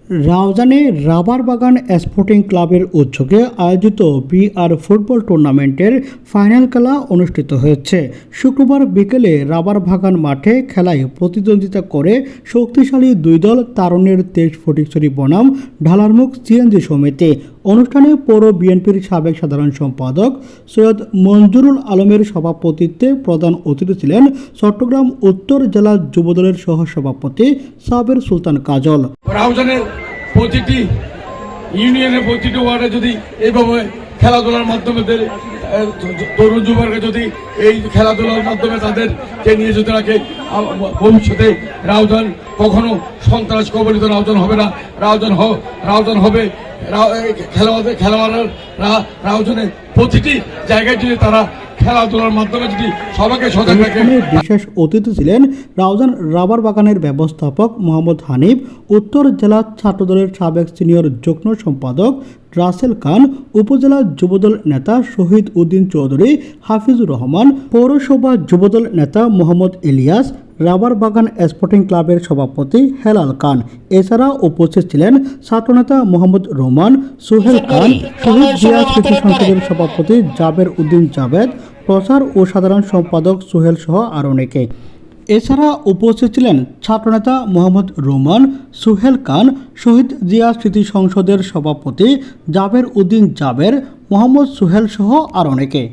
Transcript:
রাউজানে rubber বাগান sporting ক্লাবের উদ্যোগে আয়োজিত বিআর ফুটবল টুর্নামেন্টের ফাইনাল খেলা অনুষ্ঠিত হয়েছে। শুক্রবার বিকেলে রাবার বাগান মাঠে খেলায় প্রতিদ্বন্দ্বিতা করে শক্তিশালী দুই দল তারুণ্যের 23 ফটিকছড়ি বনাম ঢালারমুখ সিএনজি সমিতি। অনুষ্ঠানে পৌর বিএনপির সাবেক সাধারণ সম্পাদক সৈয়দ মঞ্জুরুল আলমের সভাপতিত্বে প্রধান অতিথি ছিলেন চট্টগ্রাম উত্তর জেলা যুবদলের সহসভাপতি সাবের সুলতান কাজল। রাউজানের প্রতিটি ইউনিয়নের প্রতিটি ওয়ার্ডে যদি এইভাবে খেলাধুলার মাধ্যমে তরুণ যুবকরা যদি এই খেলাধুলার মাধ্যমে তাদেরকে নিয়ে যদি রাখে, ভবিষ্যতে রাউজান কখনো সন্ত্রাস কবলিত রাউজান হবে না। রাউজান হবে খেলোয়াড়রা রাউজানের প্রতিটি জায়গায় যদি তারা খেলাধুলার মাধ্যমে যদি সবাইকে সজাগ রাখে। বিশেষ অতিথি ছিলেন রাউজান রাবার বাগানের ব্যবস্থাপক মোহাম্মদ হানিফ, উত্তর জেলা ছাত্রদলের সাবেক সিনিয়র যুগ্ম সম্পাদক রাসেল খান, উপজেলা যুবদল নেতা শহীদ উদ্দিন চৌধুরী, হাফিজুর রহমান, পৌরসভা যুবদল নেতা মোহাম্মদ ইলিয়াস, রাবার বাগান স্পোর্টিং ক্লাবের সভাপতি হেলাল খান। এছাড়া উপস্থিত ছিলেন ছাত্রনেতা মোহাম্মদ রোমান, সোহেল খান, শহীদ জিয়া স্মৃতি সংসদের সভাপতি জাবের উদ্দিন জাবেদ, প্রচার ও সাধারণ সম্পাদক সোহেল সহ আরও অনেকে। এছাড়া উপস্থিত ছিলেন ছাত্রনেতা মোহাম্মদ রোমান, সোহেল খান, শহীদ জিয়া স্মৃতি সংসদের সভাপতি জাবের উদ্দিন জাবের, মোহাম্মদ সোহেল সহ আরও অনেকে।